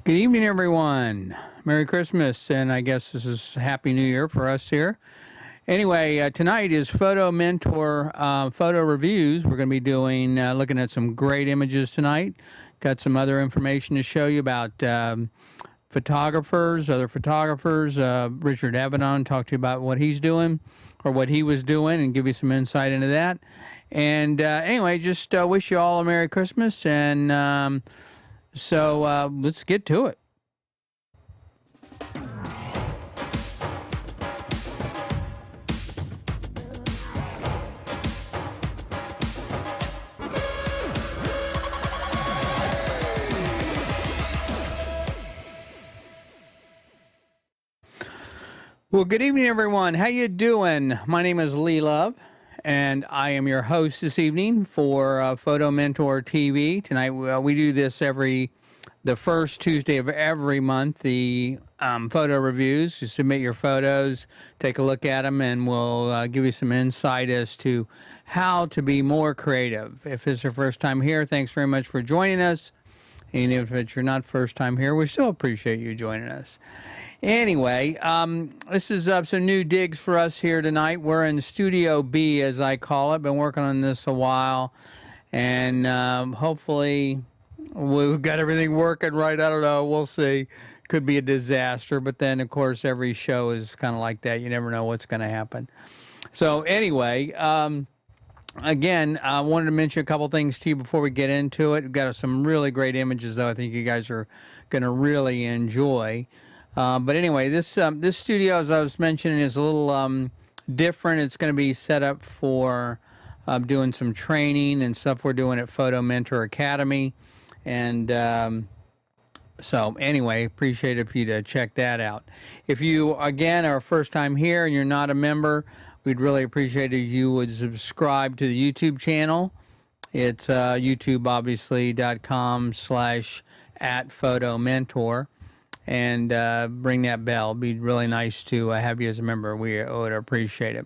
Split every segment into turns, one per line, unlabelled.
Good evening, everyone. Merry Christmas, and I guess this is Happy New Year for us here. Anyway, tonight is Photo Mentor photo reviews. We're going to be doing looking at some great images tonight. Got some other information to show you about photographers, other photographers. Richard Avedon talked to you about what he's doing or what he was doing, and give you some insight into that. And anyway, just wish you all a Merry Christmas, and so let's get to it. Well, good evening, everyone. How you doing? My name is Lee Love, and I am your host this evening for Photo Mentor TV. Tonight, we do this the first Tuesday of every month, the photo reviews. You submit your photos, take a look at them, and we'll give you some insight as to how to be more creative. If it's your first time here, thanks very much for joining us. And if it's your not first time here, we still appreciate you joining us. Anyway, this is some new digs for us here tonight. We're in Studio B, as I call it. Been working on this a while, and hopefully we've got everything working right. I don't know. We'll see. Could be a disaster, but then, of course, every show is kind of like that. You never know what's going to happen. So anyway, again, I wanted to mention a couple things to you before we get into it. We've got some really great images, though. I think you guys are going to really enjoy. But anyway, this studio, as I was mentioning, is a little different. It's going to be set up for doing some training and stuff we're doing at Photo Mentor Academy. And so anyway, appreciate it if you'd check that out. If you, again, are first time here and you're not a member, we'd really appreciate it if you would subscribe to the YouTube channel. It's youtube.com/@photomentor. And ring that bell. It'd be really nice to have you as a member. We would appreciate it.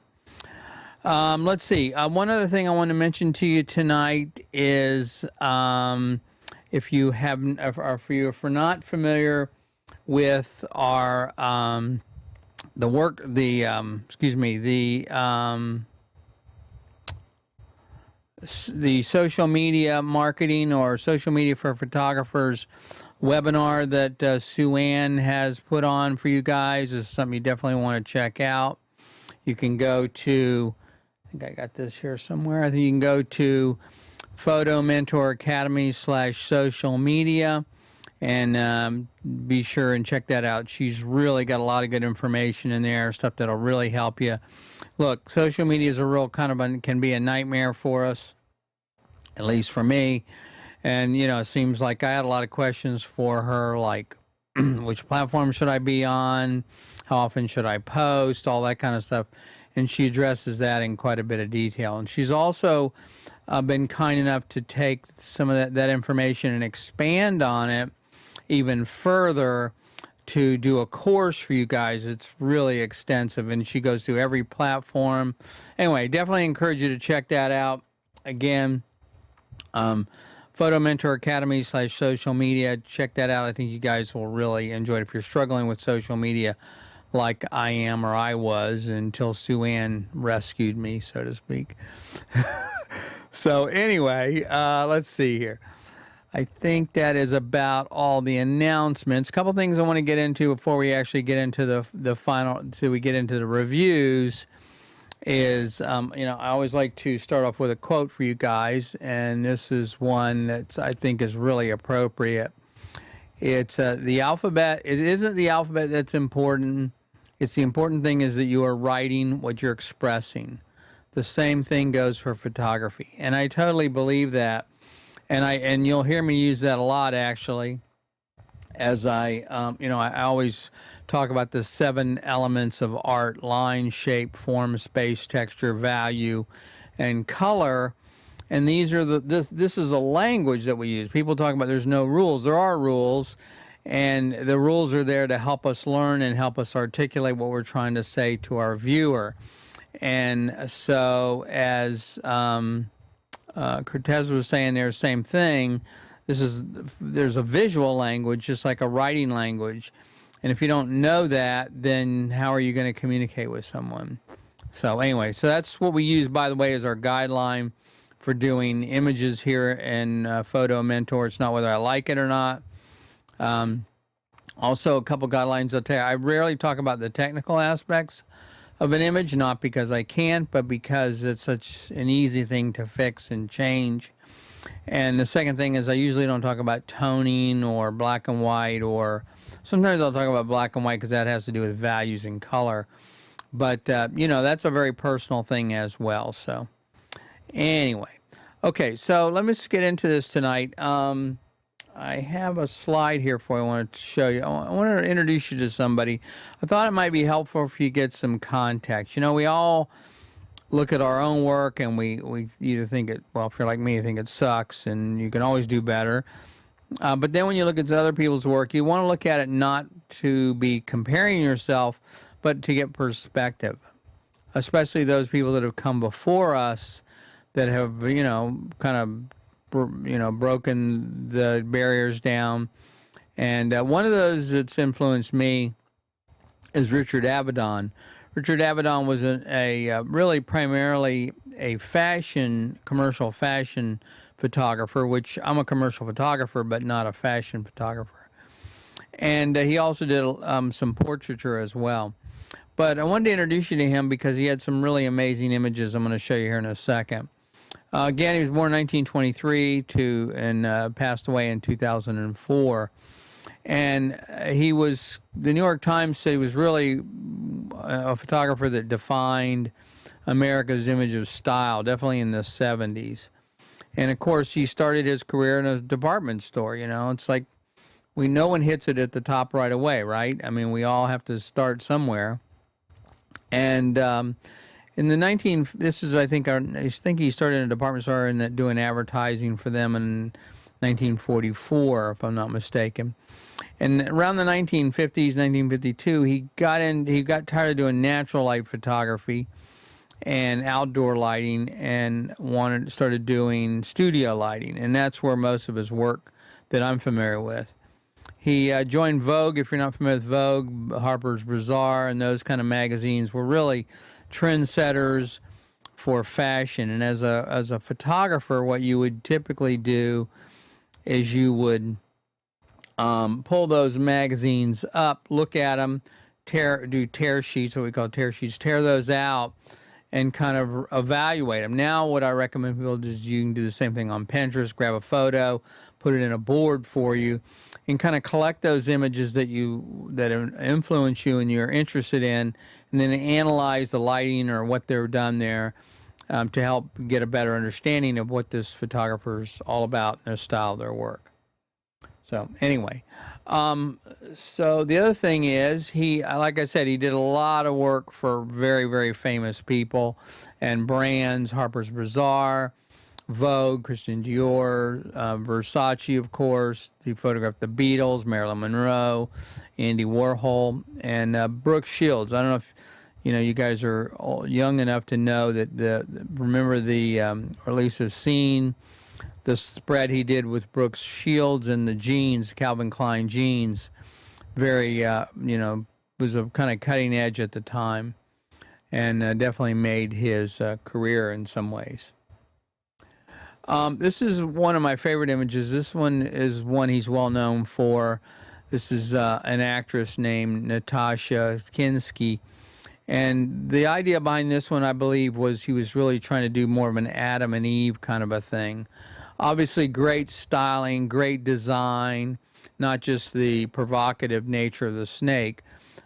Let's see. One other thing I want to mention to you tonight is if you haven't, if you're not familiar with our the social media marketing or social media for photographers webinar that Sue Ann has put on for you guys. This is something you definitely want to check out. You can go to, I think I got this here somewhere. I think you can go to Photo Mentor Academy /social media and be sure and check that out. She's really got a lot of good information in there, stuff that'll really help you. Look, social media is a real can be a nightmare for us, at least for me. And, you know, it seems like I had a lot of questions for her, like which platform should I be on? How often should I post? All that kind of stuff. And she addresses that in quite a bit of detail. And she's also been kind enough to take some of that information and expand on it even further to do a course for you guys. It's really extensive, and she goes through every platform. Anyway, definitely encourage you to check that out. Again, Photo Mentor Academy /social media. Check that out. I think you guys will really enjoy it if you're struggling with social media like I am or I was until Sue Ann rescued me, so to speak. So anyway, let's see here. I think that is about all the announcements. A couple things I want to get into before we actually get into the final, till we get into the reviews, is, you know, I always like to start off with a quote for you guys, and this is one that I think is really appropriate. It's the alphabet. It isn't the alphabet that's important. It's the important thing is that you are writing what you're expressing. The same thing goes for photography, and I totally believe that. And you'll hear me use that a lot, actually, as I, you know, I always talk about the 7 elements of art: line, shape, form, space, texture, value, and color. And these are this is a language that we use. People talk about there's no rules. There are rules, and the rules are there to help us learn and help us articulate what we're trying to say to our viewer. And so, as Cortez was saying there, same thing. There's a visual language, just like a writing language. And if you don't know that, then how are you going to communicate with someone? So anyway, so that's what we use, by the way, as our guideline for doing images here in Photo Mentor. It's not whether I like it or not. Also, a couple guidelines I'll tell you. I rarely talk about the technical aspects of an image, not because I can't, but because it's such an easy thing to fix and change. And the second thing is I usually don't talk about toning or black and white, or sometimes I'll talk about black and white because that has to do with values and color. But, you know, that's a very personal thing as well. So anyway, okay, so let me just get into this tonight. I have a slide here for you I wanted to show you. I want to introduce you to somebody. I thought it might be helpful if you get some context. You know, we all look at our own work and we either think it, well, if you're like me, you think it sucks and you can always do better. But then when you look at other people's work, you want to look at it not to be comparing yourself, but to get perspective, especially those people that have come before us that have, you know, kind of, you know, broken the barriers down. And one of those that's influenced me is Richard Avedon. Richard Avedon was a really primarily a commercial fashion photographer, which I'm a commercial photographer, but not a fashion photographer. And he also did some portraiture as well. But I wanted to introduce you to him because he had some really amazing images I'm going to show you here in a second. Again, he was born in 1923 and passed away in 2004. And he was, the New York Times said he was really a photographer that defined America's image of style, definitely in the 70s. And of course, he started his career in a department store. You know, it's like no one hits it at the top right away, right? I mean, we all have to start somewhere. And in the I think he started in a department store and doing advertising for them in 1944, if I'm not mistaken. And around the 1950s, 1952, he got tired of doing natural light photography and outdoor lighting and started doing studio lighting. And that's where most of his work that I'm familiar with. He joined Vogue. If you're not familiar with Vogue, Harper's Bazaar, and those kind of magazines were really trendsetters for fashion. And as a photographer, what you would typically do is you would pull those magazines up, look at them, do tear sheets, what we call tear sheets, tear those out, and kind of evaluate them. Now, what I recommend people do is you can do the same thing on Pinterest, grab a photo, put it in a board for you, and kind of collect those images that influence you and you're interested in, and then analyze the lighting or what they're done there to help get a better understanding of what this photographer's all about and the style of their work. So anyway, so the other thing is like I said, he did a lot of work for very, very famous people and brands, Harper's Bazaar, Vogue, Christian Dior, Versace, of course. He photographed the Beatles, Marilyn Monroe, Andy Warhol, and Brooke Shields. I don't know if you guys are young enough to know that remember the or at least have seen the spread he did with Brooke Shields and the jeans, Calvin Klein jeans. Very was a kind of cutting edge at the time, and definitely made his career in some ways. This is one of my favorite images. This one is one he's well known for. This is an actress named Natasha Kinski. And the idea behind this one, I believe, was he was really trying to do more of an Adam and Eve kind of a thing. Obviously, great styling, great design, not just the provocative nature of the snake,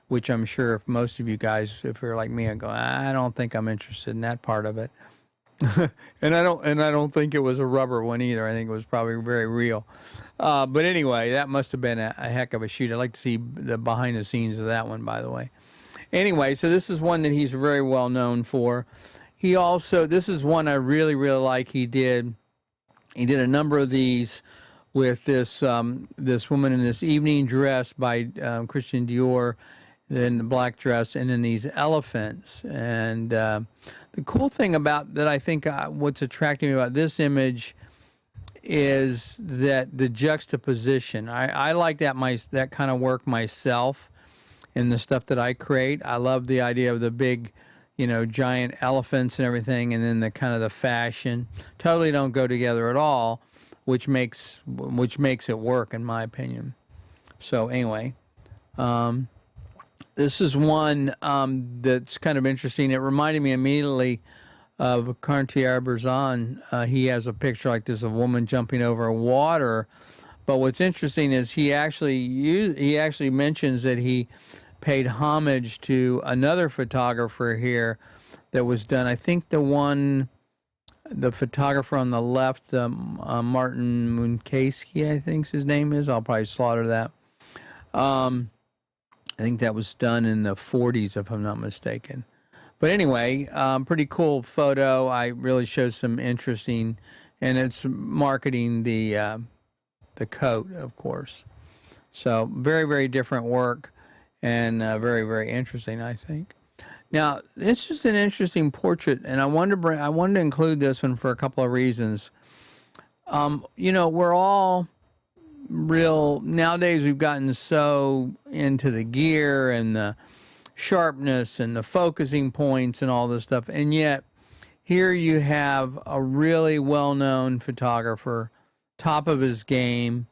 which I'm sure if most of you guys, if you're like me, I go, I don't think I'm interested in that part of it. and I don't think it was a rubber one either. I think it was probably very real. But anyway, that must have been a heck of a shoot. I'd like to see the behind the scenes of that one, by the way. Anyway, so this is one that he's very well known for. This is one I really, really like. He did a number of these with this woman in this evening dress by Christian Dior, then the black dress, and then these elephants. And the cool thing about that, I think, what's attracting me about this image is that the juxtaposition. I like that kind of work myself in the stuff that I create. I love the idea of the big, giant elephants and everything, and then the kind of the fashion. Totally don't go together at all, which makes it work, in my opinion. So anyway, this is one that's kind of interesting. It reminded me immediately of Cartier-Bresson. He has a picture like this of a woman jumping over water. But what's interesting is he actually mentions that he paid homage to another photographer here that was done. I think the photographer on the left, Martin Munkaski, I think his name is. I'll probably slaughter that. I think that was done in the 40s, if I'm not mistaken. But anyway, pretty cool photo. I really shows some interesting, and it's marketing the coat, of course. So very, very different work, and very, very interesting, I think. Now, this is an interesting portrait, and I wanted to include this one for a couple of reasons. We're all nowadays we've gotten so into the gear and the sharpness and the focusing points and all this stuff, and yet here you have a really well-known photographer, top of his game,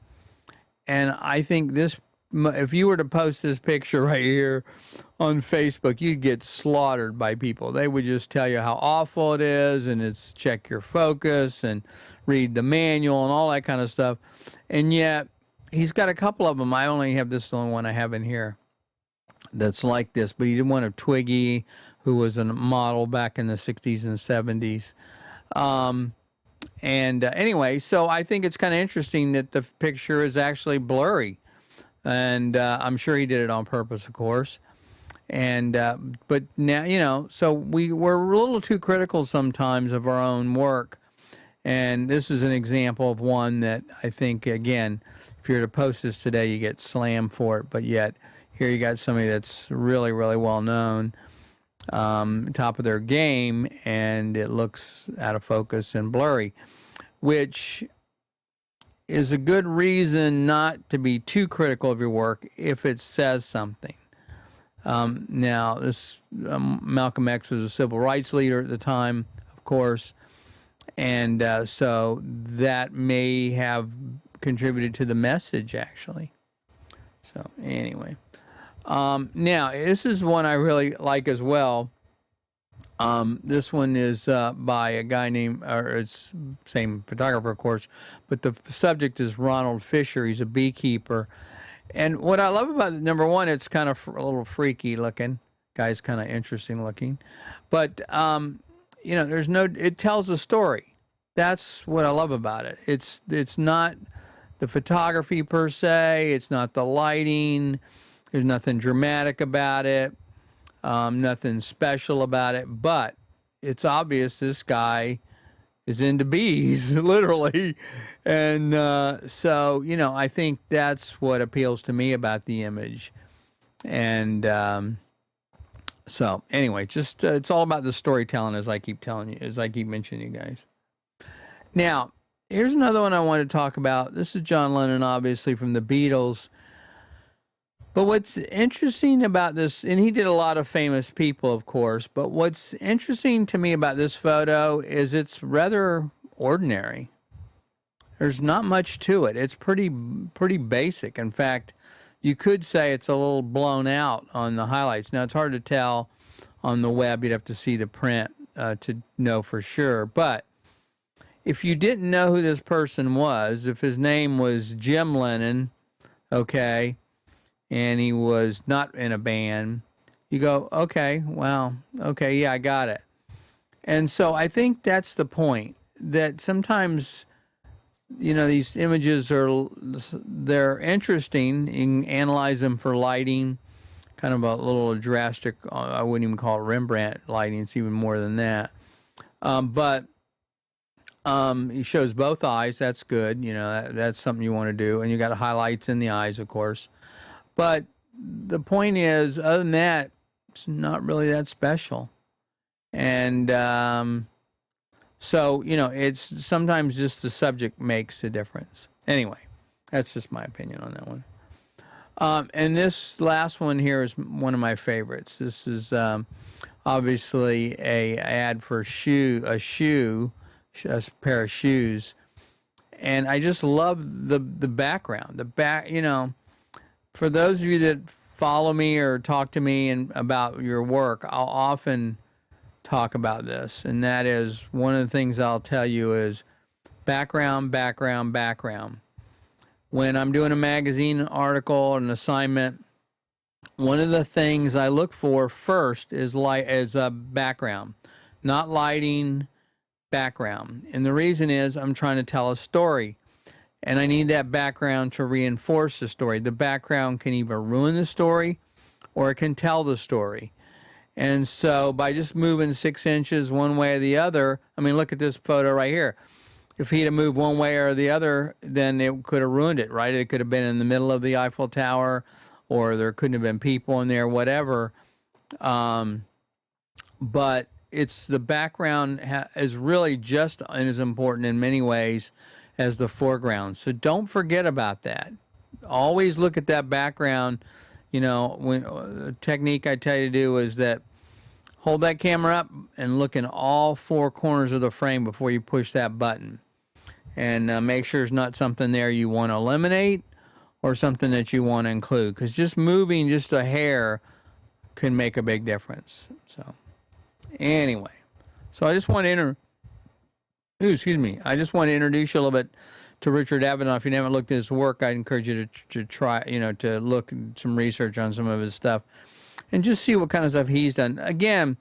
and I think if you were to post this picture right here on Facebook, you'd get slaughtered by people. They would just tell you how awful it is, and it's check your focus and read the manual and all that kind of stuff. And yet, he's got a couple of them. I only have this, the only one I have in here that's like this, but he did one of Twiggy, who was a model back in the 60s and 70s. Anyway, so I think it's kind of interesting that the picture is actually blurry. And I'm sure he did it on purpose, of course. And but now, so we're a little too critical sometimes of our own work. And this is an example of one that I think, again, if you were to post this today, you get slammed for it. But yet, here you got somebody that's really, really well known, top of their game, and it looks out of focus and blurry, which is a good reason not to be too critical of your work if it says something. Now, this Malcolm X was a civil rights leader at the time, of course, and so that may have contributed to the message, actually. So anyway, now this is one I really like as well. This one is by a guy named, or it's same photographer, of course, but the subject is Ronald Fisher. He's a beekeeper. And what I love about it, number one, it's kind of a little freaky looking. Guy's kind of interesting looking. But, it tells a story. That's what I love about it. It's not the photography per se. It's not the lighting. There's nothing dramatic about it. Nothing special about it, but it's obvious this guy is into bees, literally. And so, I think that's what appeals to me about the image. And so, anyway, just it's all about the storytelling, as I keep telling you, as I keep mentioning you guys. Now, here's another one I want to talk about. This is John Lennon, obviously, from the Beatles. But what's interesting about this, and he did a lot of famous people, of course, but what's interesting to me about this photo is it's rather ordinary. There's not much to it. It's pretty basic. In fact, you could say it's a little blown out on the highlights. Now, it's hard to tell on the web. You'd have to see the print to know for sure. But if you didn't know who this person was, if his name was Jim Lennon, okay, and he was not in a band, you go, okay, wow, okay, yeah, I got it. And so I think that's the point, that sometimes, these images they're interesting. You can analyze them for lighting, kind of a little drastic, I wouldn't even call it Rembrandt lighting, it's even more than that. But he shows both eyes, that's good, that's something you want to do, and you got highlights in the eyes, of course. But the point is, other than that, it's not really that special. And so, it's sometimes just the subject makes a difference. Anyway, that's just my opinion on that one. And this last one here is one of my favorites. This is obviously a ad for a pair of shoes. And I just love the background. For those of you that follow me or talk to me about your work, I'll often talk about this. And that is, one of the things I'll tell you is background, background, background. When I'm doing a magazine article, an assignment, one of the things I look for first is a background, not lighting, background. And the reason is I'm trying to tell a story. And I need that background to reinforce the story. The background can either ruin the story or it can tell the story. And so by just moving 6 inches one way or the other, look at this photo right here. If he'd have moved one way or the other, then it could have ruined it, right? It could have been in the middle of the Eiffel Tower, or there couldn't have been people in there, whatever. But it's the background is really just as important in many ways as the foreground. So don't forget about that. Always look at that background. When the technique I tell you to do is that hold that camera up and look in all four corners of the frame before you push that button. And make sure there's not something there you want to eliminate or something that you want to include. Because just moving just a hair can make a big difference. So anyway, I just want to I just want to introduce you a little bit to Richard Avedon. If you haven't looked at his work, I'd encourage you to try, to look some research on some of his stuff and just see what kind of stuff he's done. Again,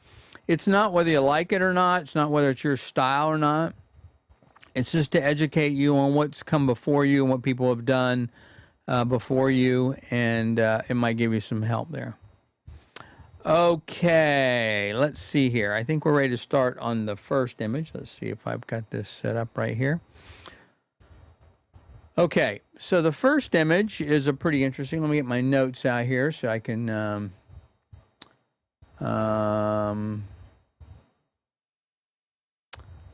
it's not whether you like it or not. It's not whether it's your style or not. It's just to educate you on what's come before you and what people have done before you, and it might give you some help there. Okay, let's see here. I think we're ready to start on the first image. Let's see if I've got this set up right here. Okay, so the first image is a pretty interesting. Let me get my notes out here so I can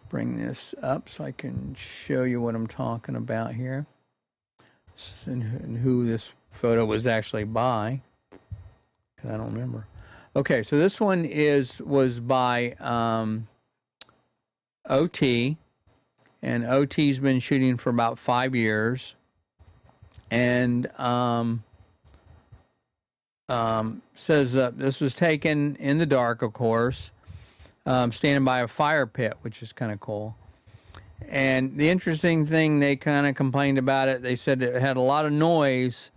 bring this up so I can show you what I'm talking about here and who this photo was actually by, because I don't remember. Okay, so this one was by OT, and OT's been shooting for about 5 years, and says this was taken in the dark, of course, standing by a fire pit, which is kind of cool. And the interesting thing, they kind of complained about it. They said it had a lot of noise,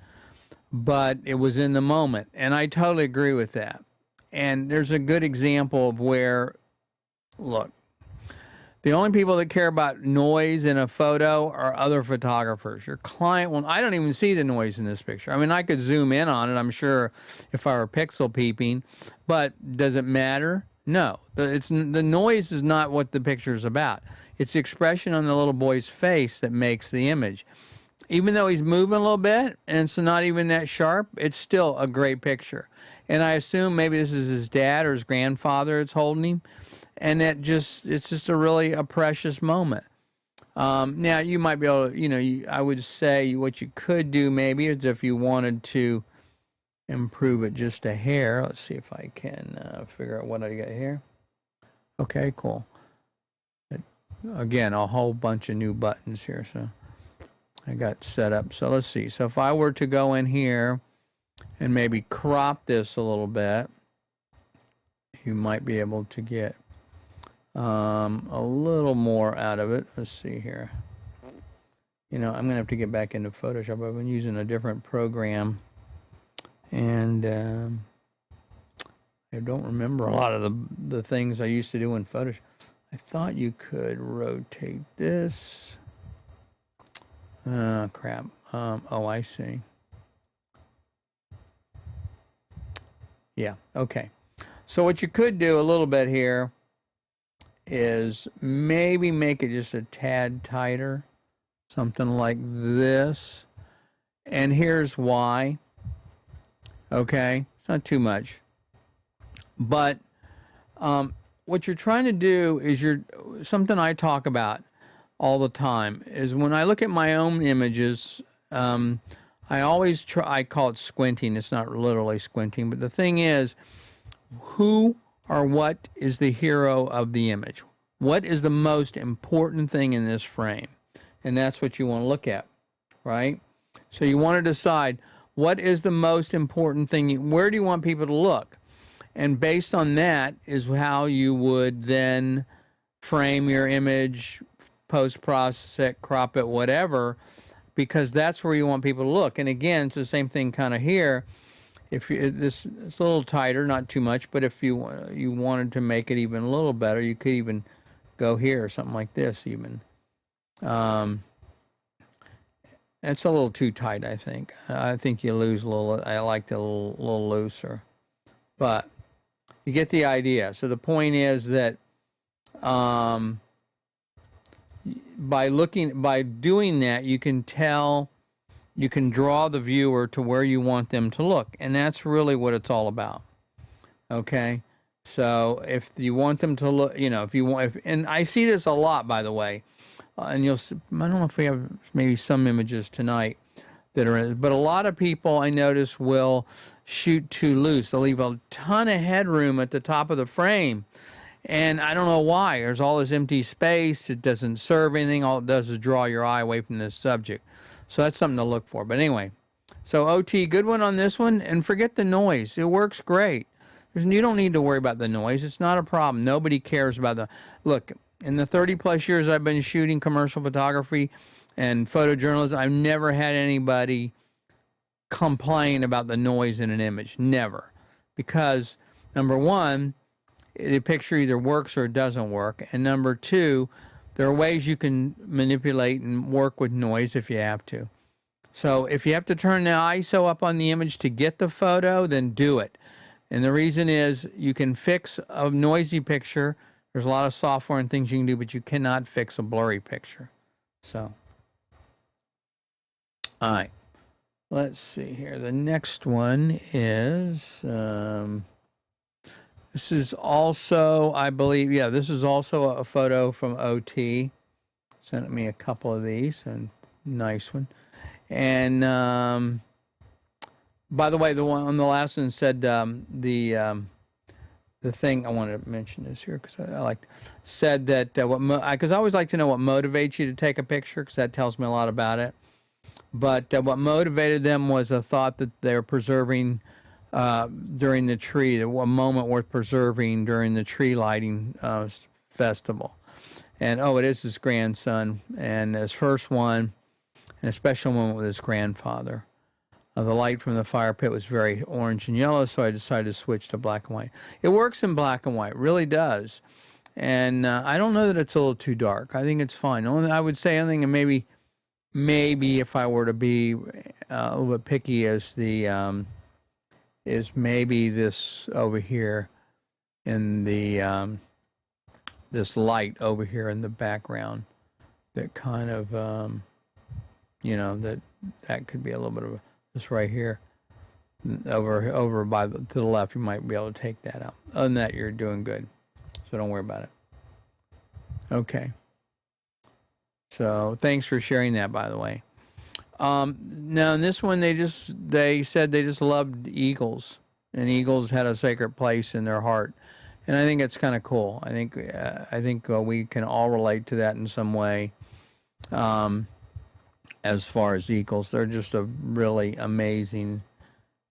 but it was in the moment. And I totally agree with that. And there's a good example of where, look, the only people that care about noise in a photo are other photographers. Your client will, I don't even see the noise in this picture. I mean, I could zoom in on it, I'm sure, if I were pixel peeping, but does it matter? No. The noise is not what the picture is about. It's the expression on the little boy's face that makes the image. Even though he's moving a little bit and it's not even that sharp, it's still a great picture. And I assume maybe this is his dad or his grandfather that's holding him. And it's just a really a precious moment. Now, you might be able to, I would say what you could do maybe is if you wanted to improve it just a hair. Let's see if I can figure out what I got here. Okay, cool. Again, a whole bunch of new buttons here, so I got set up. So let's see. So if I were to go in here and maybe crop this a little bit, you might be able to get a little more out of it. Let's see here. I'm going to have to get back into Photoshop. I've been using a different program, and I don't remember a lot of the things I used to do in Photoshop. I thought you could rotate this. Crap. Oh, I see. Yeah, okay. So what you could do a little bit here is maybe make it just a tad tighter, something like this. And here's why. Okay, it's not too much. But what you're trying to do is something I talk about all the time is when I look at my own images, I always I call it squinting. It's not literally squinting, but the thing is, who or what is the hero of the image? What is the most important thing in this frame? And that's what you want to look at, right? So you want to decide what is the most important thing. Where do you want people to look? And based on that is how you would then frame your image, post-process it, crop it, whatever, because that's where you want people to look. And again, it's the same thing kind of here. If it's a little tighter, not too much, but if you wanted to make it even a little better, you could even go here or something like this even. It's a little too tight, I think. I think you lose a little. I like it a little looser. But you get the idea. So the point is that by doing that, you can tell, you can draw the viewer to where you want them to look. And that's really what it's all about. Okay? So if you want them to look, and I see this a lot, by the way, and I don't know if we have maybe some images tonight that are, but a lot of people I notice will shoot too loose. They'll leave a ton of headroom at the top of the frame. And I don't know why. There's all this empty space. It doesn't serve anything. All it does is draw your eye away from this subject. So that's something to look for. But anyway, so OT, good one on this one. And forget the noise. It works great. You don't need to worry about the noise. It's not a problem. Nobody cares about the... Look, in the 30-plus years I've been shooting commercial photography and photojournalism, I've never had anybody complain about the noise in an image. Never. Because, number one, the picture either works or it doesn't work. And number two, there are ways you can manipulate and work with noise if you have to. So if you have to turn the ISO up on the image to get the photo, then do it. And the reason is you can fix a noisy picture. There's a lot of software and things you can do, but you cannot fix a blurry picture. So, all right. Let's see here. The next one is... this is also, I believe, yeah, this is also a photo from OT. Sent me a couple of these, and nice one. And by the way, the one on the last one said the thing I wanted to mention this here because I like said that because I always like to know what motivates you to take a picture because that tells me a lot about it. But what motivated them was a thought that they're preserving during the tree, a moment worth preserving during the tree lighting festival. And oh, it is his grandson, and his first one, and a special moment with his grandfather. The light from the fire pit was very orange and yellow, so I decided to switch to black and white. It works in black and white, really does. And I don't know that it's a little too dark. I think it's fine. Only I would say, I think maybe if I were to be a little bit picky, is maybe this over here in the this light over here in the background that kind of that could be a little bit of this right here over by to the left. You might be able to take that out. Other than that, you're doing good, so don't worry about it. Okay. So thanks for sharing that, by the way. Now in this one, they said they just loved eagles, and eagles had a sacred place in their heart, and I think it's kind of cool. I think we can all relate to that in some way. As far as eagles, they're just a really amazing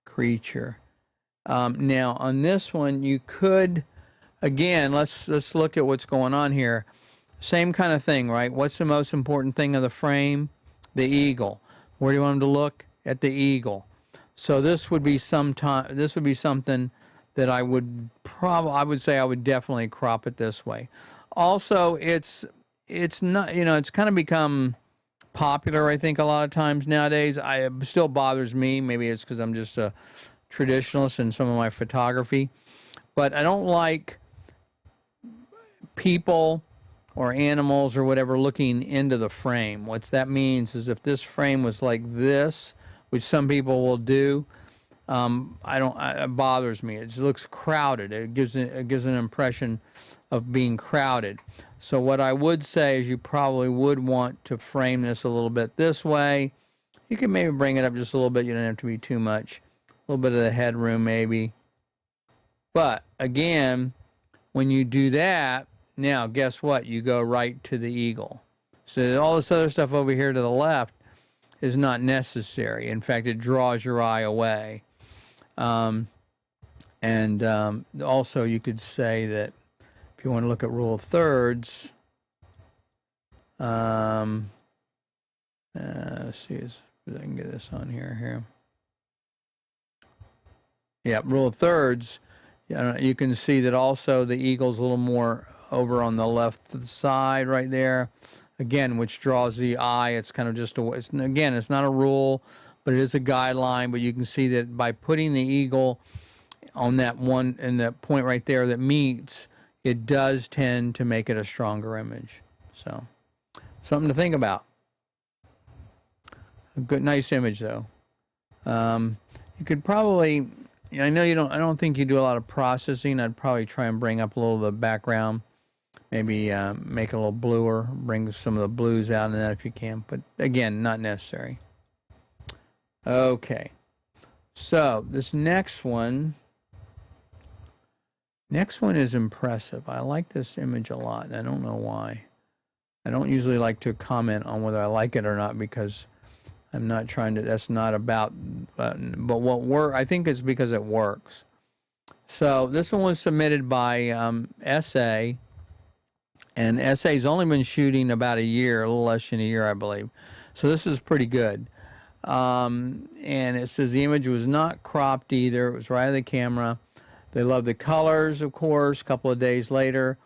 creature. Now on this one, you could, again, let's look at what's going on here. Same kind of thing, right? What's the most important thing of the frame? The eagle. Where do you want them to look? At the eagle. So this would be something that I would say I would definitely crop it this way. Also, it's not, it's kind of become popular, I think, a lot of times nowadays. It still bothers me. Maybe it's because I'm just a traditionalist in some of my photography, but I don't like people or animals or whatever looking into the frame. What that means is if this frame was like this, which some people will do, it bothers me. It just looks crowded. It gives an impression of being crowded. So what I would say is you probably would want to frame this a little bit this way. You can maybe bring it up just a little bit. You don't have to be too much. A little bit of the headroom maybe. But again, when you do that, now guess what? You go right to the eagle. So all this other stuff over here to the left is not necessary. In fact, it draws your eye away. Also, you could say that if you want to look at rule of thirds, let's see if I can get this on here. Yeah, rule of thirds, you can see that also the eagle's a little more over on the left side right there. Again, which draws the eye. It's kind of just it's not a rule, but it is a guideline. But you can see that by putting the eagle on that one and that point right there that meets, it does tend to make it a stronger image. So something to think about. A good, nice image though. You could probably, I don't think you do a lot of processing. I'd probably try and bring up a little of the background. Maybe make it a little bluer, bring some of the blues out in that if you can. But again, not necessary. Okay. So this next one is impressive. I like this image a lot, and I don't know why. I don't usually like to comment on whether I like it or not because I'm not trying to, that's not about, but I think it's because it works. So this one was submitted by S.A., and S.A.'s only been shooting about a year, a little less than a year, I believe. So this is pretty good. And it says the image was not cropped either. It was right of the camera. They love the colors, of course. A couple of days later,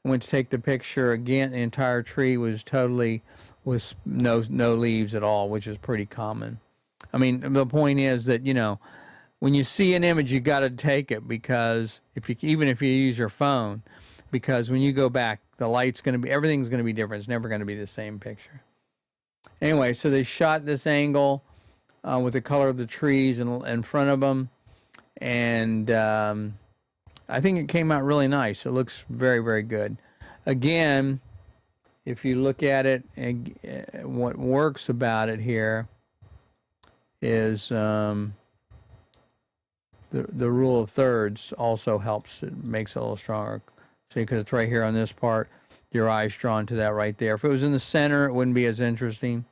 I went to take the picture again. The entire tree was totally with no leaves at all, which is pretty common. I mean, the point is that, when you see an image, you got to take it because even if you use your phone, because when you go back, everything's going to be different. It's never going to be the same picture. Anyway, so they shot this angle with the color of the trees in front of them, and I think it came out really nice. It looks very, very good. Again, if you look at it, what works about it here is the rule of thirds also helps. It makes it a little stronger. See, because it's right here on this part, your eye's drawn to that right there. If it was in the center, it wouldn't be as interesting.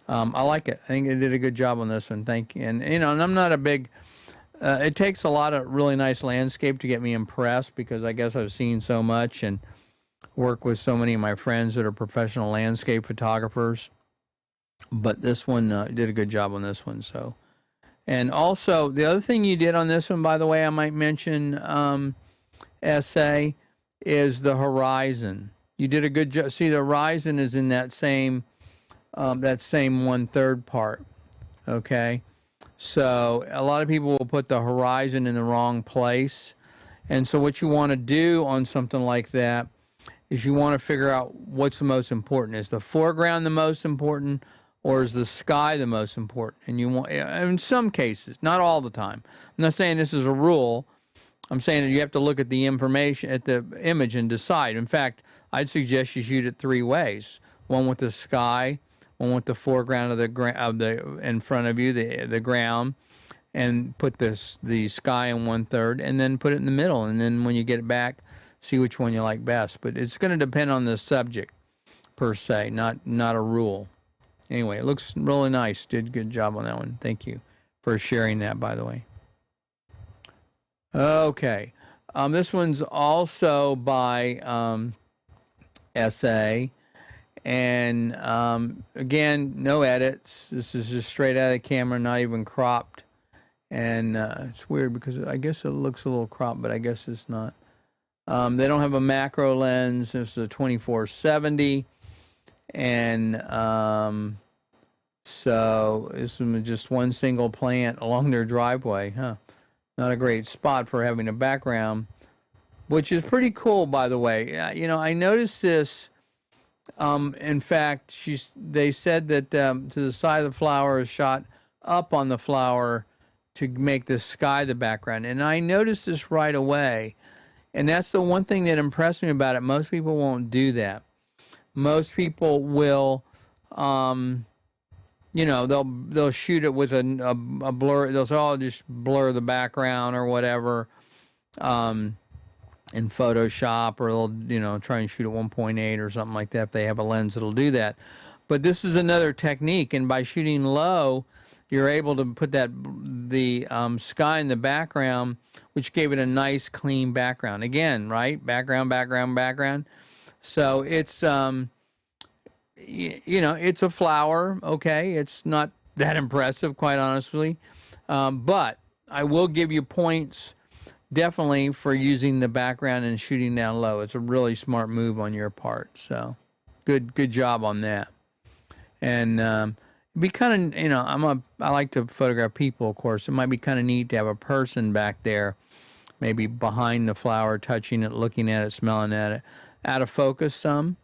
I like it. I think it did a good job on this one. Thank you. And I'm not a big it takes a lot of really nice landscape to get me impressed, because I guess I've seen so much and work with so many of my friends that are professional landscape photographers. But this one did a good job on this one. So, and also the other thing you did on this one, by the way, I might mention, SA, is the horizon. You did a good job. See, the horizon is in that same 1/3 part. Okay. So a lot of people will put the horizon in the wrong place. And so what you want to do on something like that is you want to figure out what's the most important. Is the foreground the most important, or is the sky the most important? And you want, in some cases, not all the time. I'm not saying this is a rule. I'm saying that you have to look at the information, at the image, and decide. In fact, I'd suggest you shoot it 3 ways: one with the sky, one with the foreground of the in front of you, the ground, and put the sky in 1/3, and then put it in the middle. And then when you get it back, see which one you like best. But it's going to depend on the subject per se, not a rule. Anyway, it looks really nice. Did a good job on that one. Thank you for sharing that, by the way. Okay. This one's also by SA. And again, no edits. This is just straight out of the camera, not even cropped. And it's weird because I guess it looks a little cropped, but I guess it's not. They don't have a macro lens. This is a 24-70. And so this is just one single plant along their driveway. Not a great spot for having a background, which is pretty cool, by the way. I noticed this. In fact, they said that to the side of the flower is shot up on the flower to make the sky the background. And I noticed this right away. And that's the one thing that impressed me about it. Most people won't do that. Most people will, they'll shoot it with a blur. They'll say, "Oh, just blur the background or whatever." In Photoshop, or they'll try and shoot at 1.8 or something like that if they have a lens that'll do that. But this is another technique, and by shooting low, you're able to put the sky in the background, which gave it a nice clean background. Again, right? Background. So it's it's a flower. Okay, it's not that impressive, quite honestly, but I will give you points. Definitely for using the background and shooting down low. It's a really smart move on your part. So good job on that. And it'd be kind of, I like to photograph people, of course. It might be kind of neat to have a person back there, maybe behind the flower, touching it, looking at it, smelling at it. Out of focus some,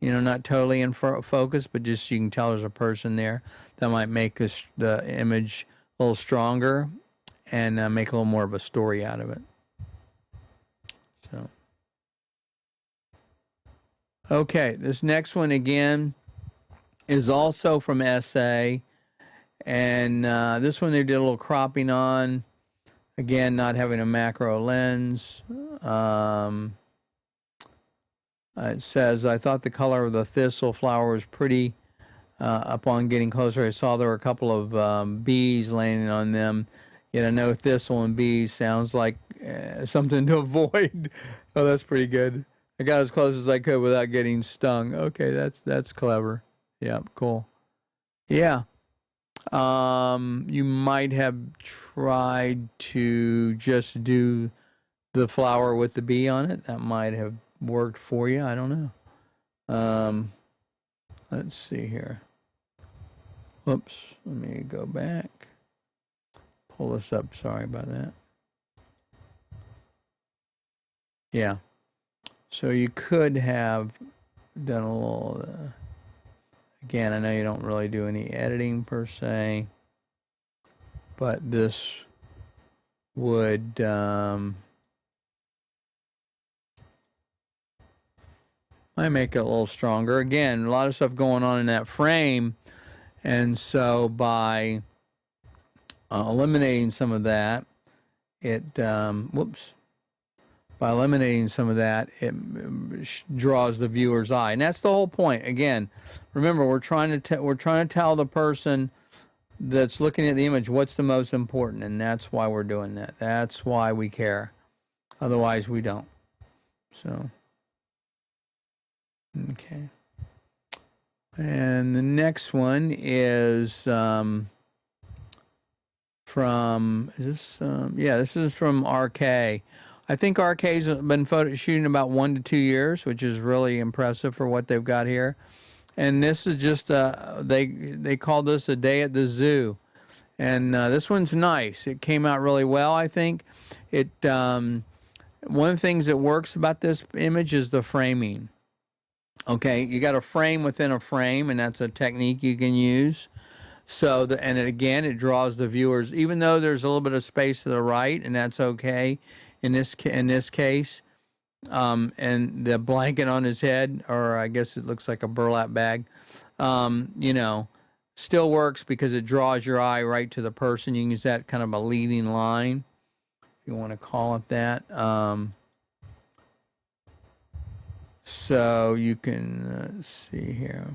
not totally in focus, but just you can tell there's a person there. That might make the image a little stronger and make a little more of a story out of it. So, okay, this next one again is also from SA, and this one they did a little cropping on. Again, not having a macro lens. It says, "I thought the color of the thistle flower was pretty. Upon getting closer, I saw there were a couple of bees landing on them. Yet I know thistle and bees sounds like something to avoid." Oh, that's pretty good. I got as close as I could without getting stung. Okay, that's clever. Yeah, cool. Yeah. You might have tried to just do the flower with the bee on it. That might have worked for you. I don't know. Let's see here. Whoops. Let me go back. Pull this up. Sorry about that. Yeah. So you could have done a little, again, I know you don't really do any editing per se, but this would, might make it a little stronger. Again, a lot of stuff going on in that frame. And so by eliminating some of that, by eliminating some of that, it draws the viewer's eye, and that's the whole point. Again, remember, we're trying to tell the person that's looking at the image, what's the most important, and that's why we're doing that. That's why we care. Otherwise, we don't. So, okay. And the next one is from, is this, yeah, this is from RK. I think RK's been shooting about 1 to 2 years, which is really impressive for what they've got here. And this is just, they call this a day at the zoo. And this one's nice. It came out really well, I think. It one of the things that works about this image is the framing. Okay, you got a frame within a frame, and that's a technique you can use. So, and again, it draws the viewers, even though there's a little bit of space to the right, and that's okay in this case. And the blanket on his head, or I guess it looks like a burlap bag, you know, still works because it draws your eye right to the person. You can use that kind of a leading line, if you want to call it that. So you can see here.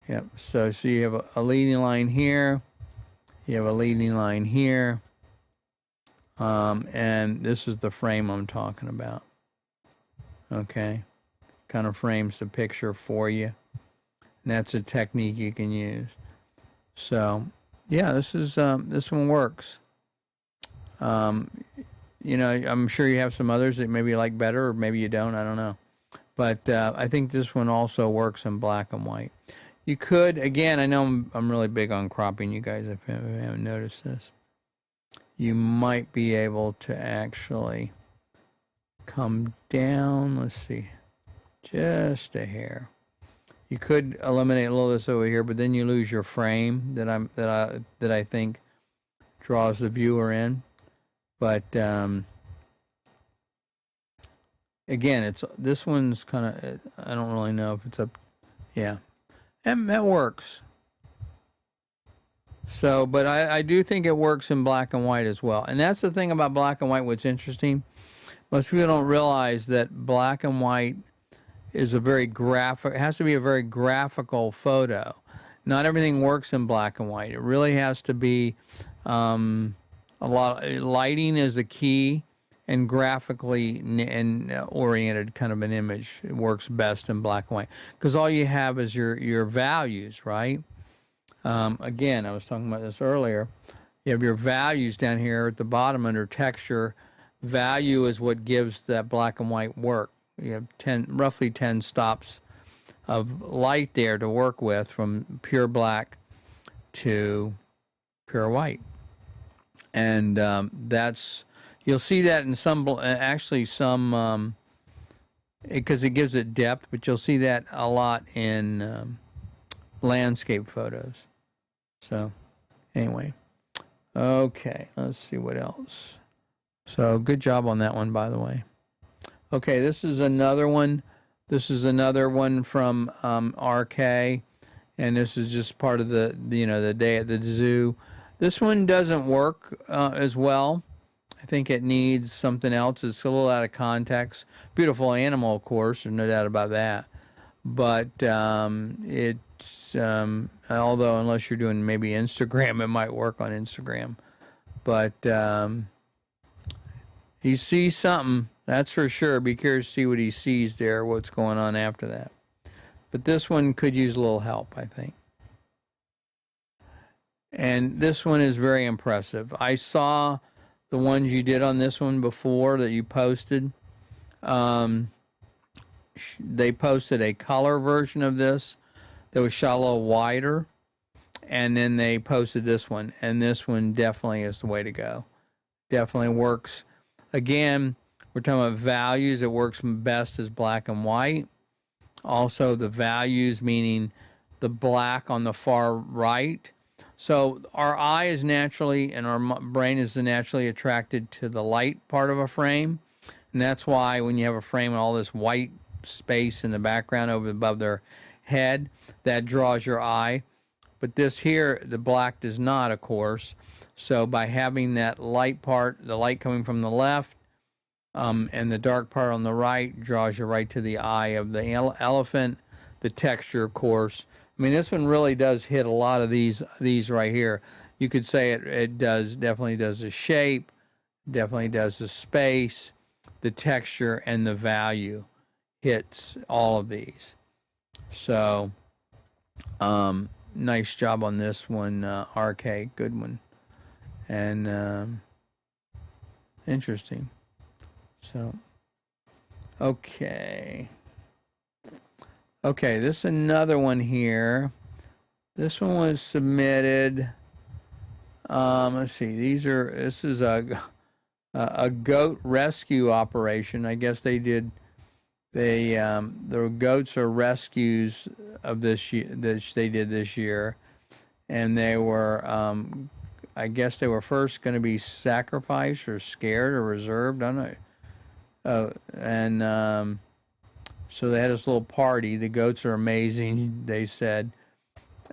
Yep. So you have a leading line here. You have a leading line here. And this is the frame I'm talking about. Okay. Kind of frames the picture for you. And that's a technique you can use. So, yeah, this one works. You know, I'm sure you have some others that maybe you like better, or maybe you don't. I don't know. But I think this one also works in black and white. You could, again, I know I'm really big on cropping, you guys, if you haven't noticed this. You might be able to actually come down, let's see, just a hair. You could eliminate a little of this over here, but then you lose your frame that I think draws the viewer in. But again, this one's kind of, I don't really know if it's up, yeah. And that works. So, but I do think it works in black and white as well. And that's the thing about black and white, what's interesting. Most people don't realize that black and white is a very graphic, it has to be a very graphical photo. Not everything works in black and white. It really has to be a lot, lighting is a key, and graphically and oriented kind of an image. It works best in black and white because all you have is your values, right? Again, I was talking about this earlier. You have your values down here at the bottom under texture. Value is what gives that black and white work. You have roughly 10 stops of light there to work with, from pure black to pure white. And that's, you'll see that in some, actually some, because it gives it depth, but you'll see that a lot in landscape photos. So anyway, okay, let's see what else. So good job on that one, by the way. Okay, this is another one. This is another one from RK, and this is just part of the day at the zoo. This one doesn't work as well. I think it needs something else. It's a little out of context. Beautiful animal, of course, there's no doubt about that. But it's, although unless you're doing maybe Instagram, it might work on Instagram. But he sees something, that's for sure. Be curious to see what he sees there, what's going on after that. But this one could use a little help, I think. And this one is very impressive. I saw the ones you did on this one before that you posted. They posted a color version of this that was shot a little wider, and then they posted this one, and this one definitely is the way to go. Definitely works. Again, we're talking about values. It works best as black and white. Also, the values, meaning the black on the far right. So our eye is naturally, and our brain is naturally attracted to the light part of a frame. And that's why when you have a frame with all this white space in the background above their head, that draws your eye. But this here, the black does not, of course. So by having that light part, the light coming from the left, And the dark part on the right draws you right to the eye of the elephant. The texture, of course. I mean, this one really does hit a lot of these right here. You could say it definitely does the shape, definitely does the space, the texture, and the value hits all of these. So, nice job on this one, RK. Good one. And interesting. So, okay. Okay, this is another one here. This one was submitted. Let's see. This is a goat rescue operation. I guess they did. The goats are rescues of this year that they did this year, and they were. I guess they were first going to be sacrificed or scared or reserved. I don't know. So they had this little party. The goats are amazing, they said,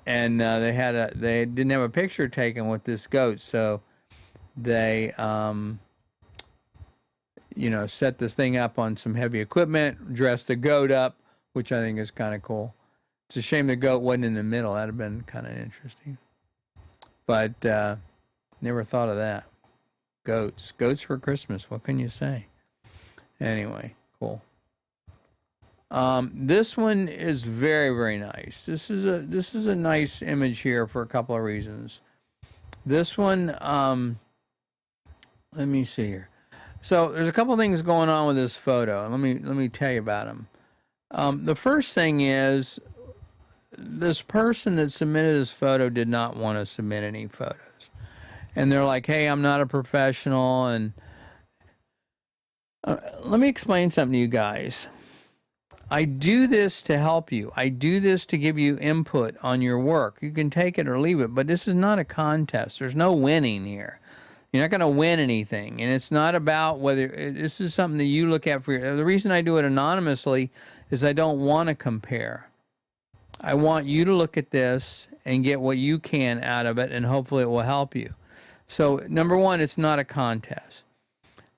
and they didn't have a picture taken with this goat, so they set this thing up on some heavy equipment, dressed the goat up, which I think is kind of cool. It's a shame the goat wasn't in the middle. That'd have been kind of interesting, but never thought of that. Goats for Christmas. What can you say? Anyway, cool. This one is very, very nice. This is a nice image here for a couple of reasons. This one, let me see here. So there's a couple of things going on with this photo. Let me tell you about them. The first thing is this person that submitted this photo did not want to submit any photos, and they're like, "Hey, I'm not a professional," and let me explain something to you guys. I do this to help you. I do this to give you input on your work. You can take it or leave it, but this is not a contest. There's no winning here. You're not going to win anything, and it's not about whether this is something that you look at for the reason I do it anonymously is I don't want to compare. I want you to look at this and get what you can out of it, and hopefully it will help you. So, number one, it's not a contest.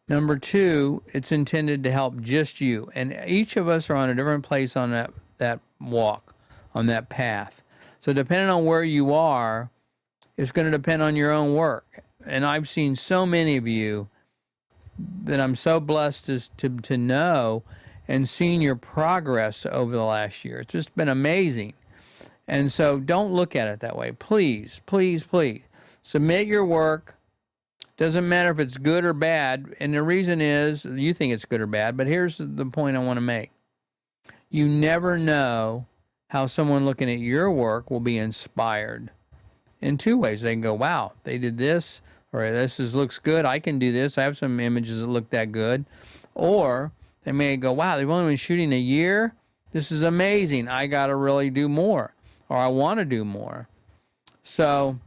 Number two, it's intended to help just you. And each of us are on a different place on that walk, on that path. So depending on where you are, it's going to depend on your own work. And I've seen so many of you that I'm so blessed to know and seen your progress over the last year. It's just been amazing. And so don't look at it that way. Please, please, please. Submit your work. Doesn't matter if it's good or bad. And the reason is you think it's good or bad, but here's the point I want to make. You never know how someone looking at your work will be inspired in two ways. They can go, wow, they did this, or looks good. I can do this. I have some images that look that good. Or they may go, wow, they've only been shooting a year. This is amazing. I got to really do more, or I want to do more. So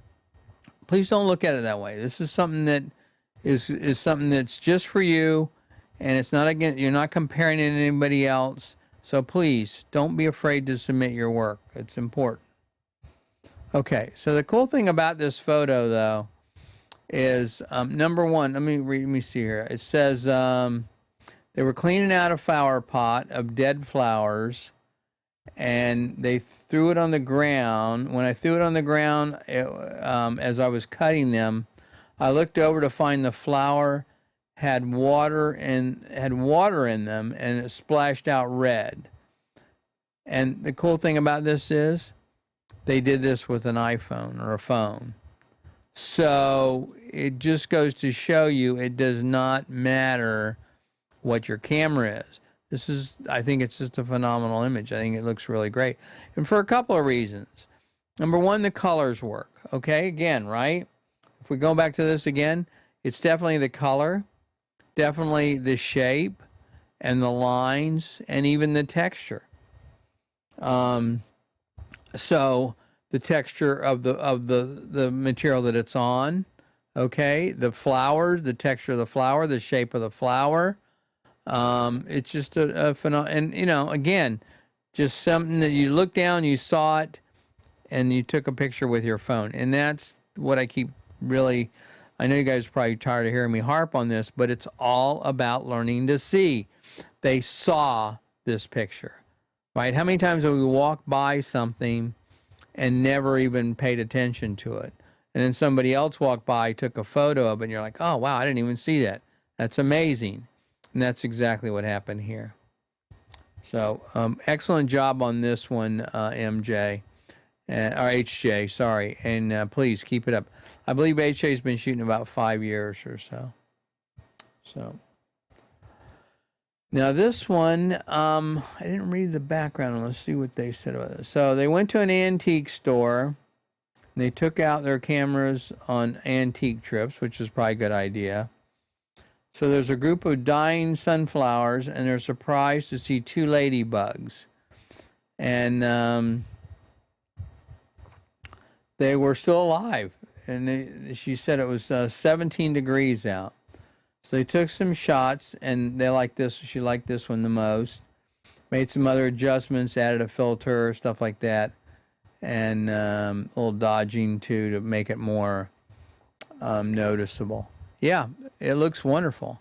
please don't look at it that way. This is something that is something that's just for you, and it's not again. You're not comparing it to anybody else. So please don't be afraid to submit your work. It's important. Okay. So the cool thing about this photo, though, is number one. Let me see here. It says they were cleaning out a flower pot of dead flowers, and they threw it on the ground. When I threw it on the ground, as I was cutting them, I looked over to find the flower had water in them, and it splashed out red. And the cool thing about this is they did this with an iPhone or a phone. So it just goes to show you it does not matter what your camera is. I think it's just a phenomenal image. I think it looks really great. And for a couple of reasons. Number one, the colors work. Okay, again, right? If we go back to this again, it's definitely the color, definitely the shape and the lines and even the texture. So the texture of the material that it's on, okay? The flowers, the texture of the flower, the shape of the flower. It's just a phenomenon, and again, just something that you looked down, you saw it, and you took a picture with your phone, and that's what I keep really. I know you guys are probably tired of hearing me harp on this, but it's all about learning to see. They saw this picture, right? How many times have we walked by something and never even paid attention to it? And then somebody else walked by, took a photo of it, and you're like, oh, wow, I didn't even see that. That's amazing. And that's exactly what happened here. So excellent job on this one, MJ. Or HJ, sorry. And please keep it up. I believe HJ's been shooting about 5 years or so. So now this one, I didn't read the background. Let's see what they said about this. So they went to an antique store. They took out their cameras on antique trips, which is probably a good idea. So there's a group of dying sunflowers, and they're surprised to see 2 ladybugs. And they were still alive. And she said it was 17 degrees out. So they took some shots, and they liked this. She liked this one the most. Made some other adjustments, added a filter, stuff like that. And a little dodging too to make it more noticeable. Yeah, it looks wonderful.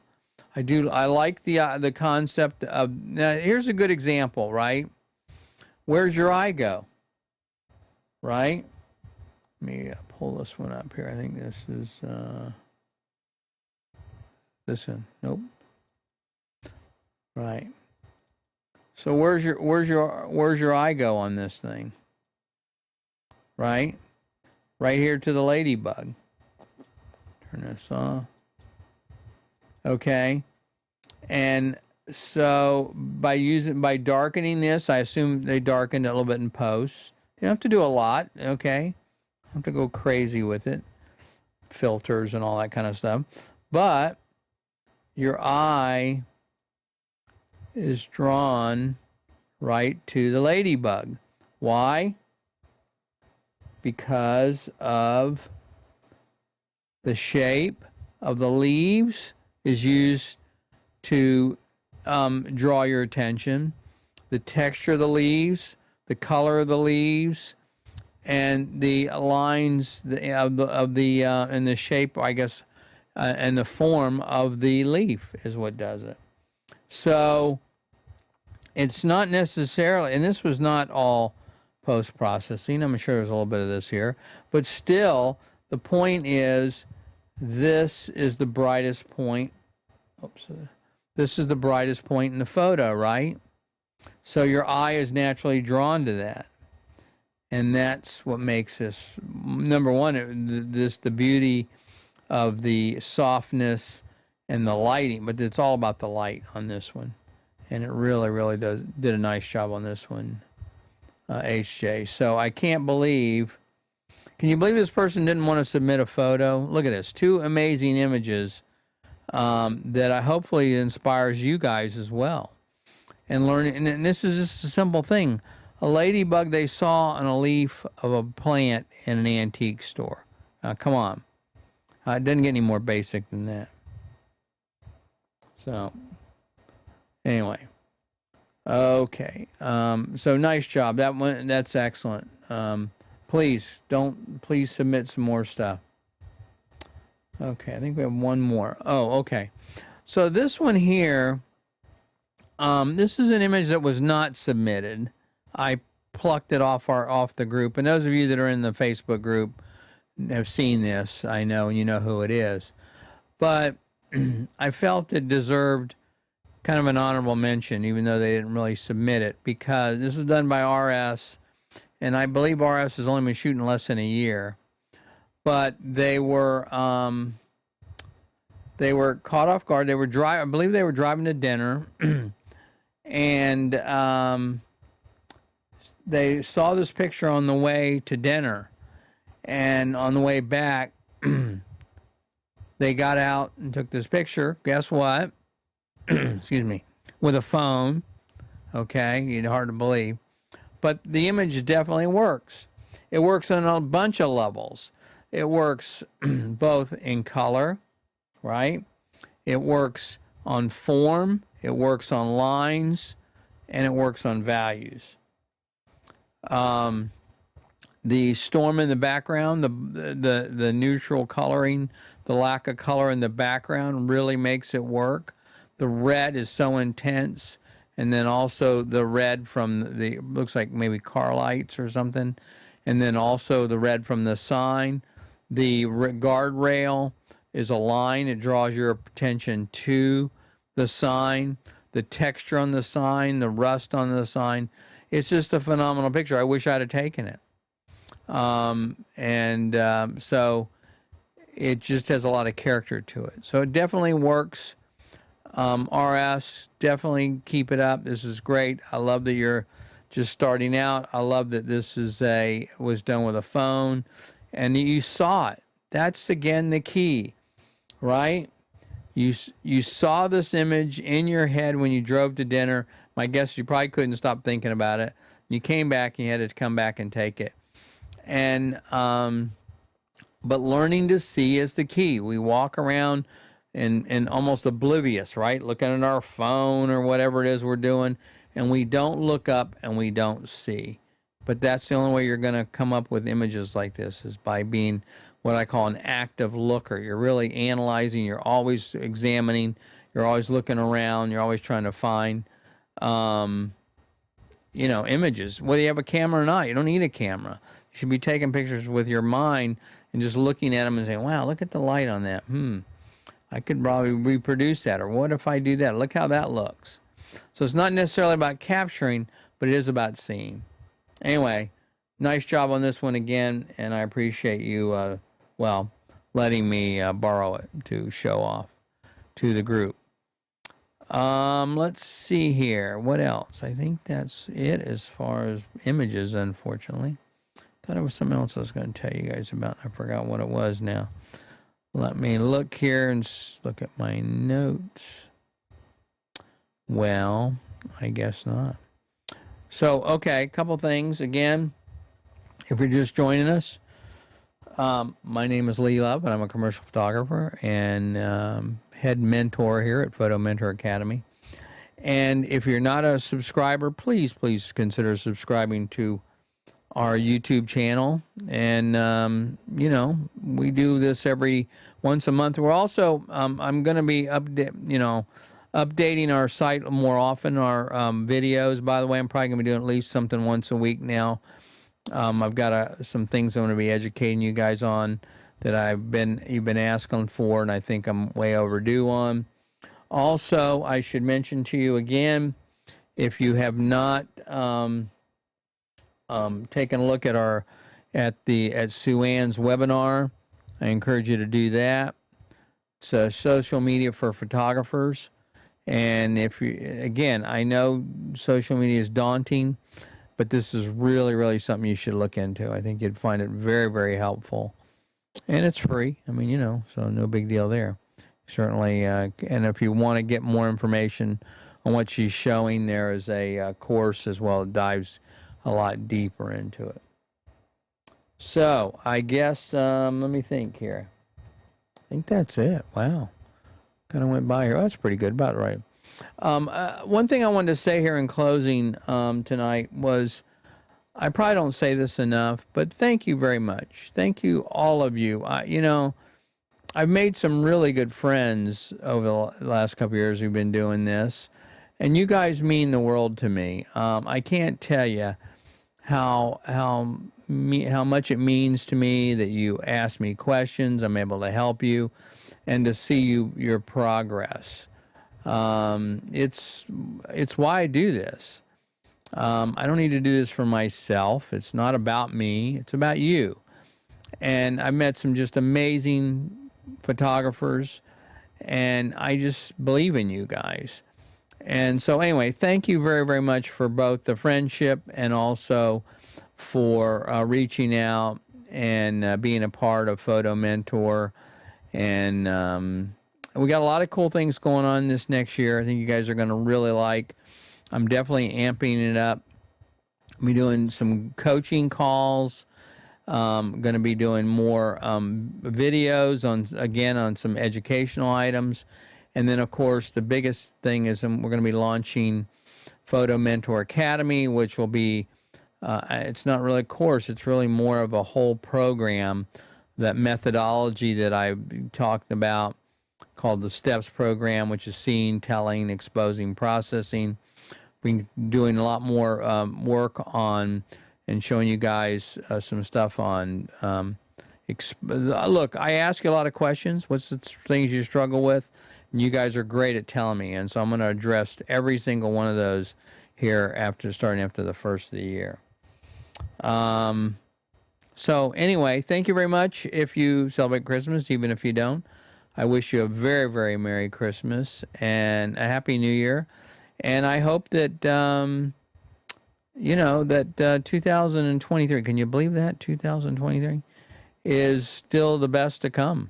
I like the concept of. Now here's a good example, right? Where's your eye go? Right? Let me pull this one up here. I think this is this one. Nope. Right. So where's your eye go on this thing? Right? Right here to the ladybug. Turn this off. Okay. And so by darkening this, I assume they darkened it a little bit in post. You don't have to do a lot, okay? You don't have to go crazy with it. Filters and all that kind of stuff. But your eye is drawn right to the ladybug. Why? Because of the shape of the leaves is used to draw your attention. The texture of the leaves, the color of the leaves, and the lines and the shape, I guess, and the form of the leaf is what does it. So it's not necessarily, and this was not all post-processing. I'm sure there's a little bit of this here, but still, the point is, this is the brightest point. Oops, this is the brightest point in the photo, right? So your eye is naturally drawn to that, and that's what makes this. Number one, the beauty of the softness and the lighting, but it's all about the light on this one, and it really did a nice job on this one. HJ. So I can't believe, can you believe this person didn't want to submit a photo? Look at this, 2 amazing images that I hopefully inspires you guys as well. And learn, and this is just a simple thing. A ladybug they saw on a leaf of a plant in an antique store. Come on. It doesn't get any more basic than that. So, anyway. Okay, so nice job. That's excellent. Please submit some more stuff. Okay, I think we have one more. Oh, okay. So this one here, this is an image that was not submitted. I plucked it off the group, and those of you that are in the Facebook group have seen this, I know, and you know who it is. But I felt it deserved kind of an honorable mention, even though they didn't really submit it, because this was done by RS, and I believe RS has only been shooting less than a year. But they were caught off guard. They were I believe they were driving to dinner, and they saw this picture on the way to dinner, and on the way back, they got out and took this picture. Guess what? Excuse me, with a phone. Okay, hard to believe, but the image definitely works. It works on a bunch of levels. It works both in color, right? It works on form, it works on lines, and it works on values. The storm in the background, the neutral coloring, the lack of color in the background really makes it work. The red is so intense, and then also the red from the looks like maybe car lights or something, and then also the red from the sign. The guardrail is a line; it draws your attention to the sign. The texture on the sign, the rust on the sign. It's just a phenomenal picture. I wish I'd have taken it. So it just has a lot of character to it. So it definitely works. RS, definitely keep it up. This is great. I love that you're just starting out. I love that this was done with a phone, and you saw it. That's again the key, right? You saw this image in your head when you drove to dinner. My guess you probably couldn't stop thinking about it. You came back and you had to come back and take it. And but learning to see is the key. We walk around and almost oblivious, right? Looking at our phone or whatever it is we're doing, and we don't look up and we don't see. But that's the only way you're going to come up with images like this, is by being what I call an active looker. You're really analyzing, you're always examining, you're always looking around, you're always trying to find images. Whether you have a camera or not, you don't need a camera. You should be taking pictures with your mind and just looking at them and saying, wow, look at the light on that. I could probably reproduce that. Or what if I do that? Look how that looks. So it's not necessarily about capturing, but it is about seeing. Anyway, nice job on this one again, and I appreciate you, letting me borrow it to show off to the group. Let's see here. What else? I think that's it as far as images, unfortunately. Thought it was something else I was going to tell you guys about. I forgot what it was now. Let me look here and look at my notes. Well, I guess not. So, okay, a couple things. Again, if you're just joining us, my name is Lee Love, and I'm a commercial photographer and head mentor here at Photo Mentor Academy. And if you're not a subscriber, please consider subscribing to our YouTube channel. And, we do this every once a month. We're also, I'm going to be updating our site more often, our videos. By the way, I'm probably going to be doing at least something once a week now. I've got some things I'm going to be educating you guys on that you've been asking for, and I think I'm way overdue on. Also, I should mention to you again, if you have not taken a look at Sue Ann's webinar, I encourage you to do that. It's social media for photographers. And I know social media is daunting, but this is really, really something you should look into. I think you'd find it very, very helpful. And it's free. I mean, so no big deal there. Certainly, and if you want to get more information on what she's showing, there is a course as well. It dives a lot deeper into it. So, I guess, let me think here. I think that's it. Wow. Kind of went by here. Oh, that's pretty good. About right. One thing I wanted to say here in closing tonight was, I probably don't say this enough, but thank you very much. Thank you, all of you. I've made some really good friends over the last couple of years who've been doing this, and you guys mean the world to me. I can't tell you how much it means to me that you ask me questions. I'm able to help you, and to see your progress. It's why I do this. I don't need to do this for myself. It's not about me. It's about you. And I met some just amazing photographers, and I just believe in you guys. And so anyway, thank you very, very much for both the friendship and also for reaching out and being a part of Photo Mentor. And we got a lot of cool things going on this next year. I think you guys are going to really like. I'm definitely amping it up. I'll be doing some coaching calls. Going to be doing more videos on some educational items. And then, of course, the biggest thing is we're going to be launching Photo Mentor Academy, which will be it's not really a course, it's really more of a whole program. That methodology that I talked about called the STEPS program, which is seeing, telling, exposing, processing. We're doing a lot more work on and showing you guys some stuff on. Look, I ask you a lot of questions. What's the things you struggle with? And you guys are great at telling me. And so I'm going to address every single one of those here starting after the first of the year. So anyway, thank you very much if you celebrate Christmas, even if you don't. I wish you a very, very Merry Christmas and a Happy New Year. And I hope that, 2023, can you believe that? 2023 is still the best to come.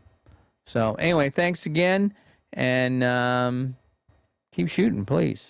So anyway, thanks again, and keep shooting, please.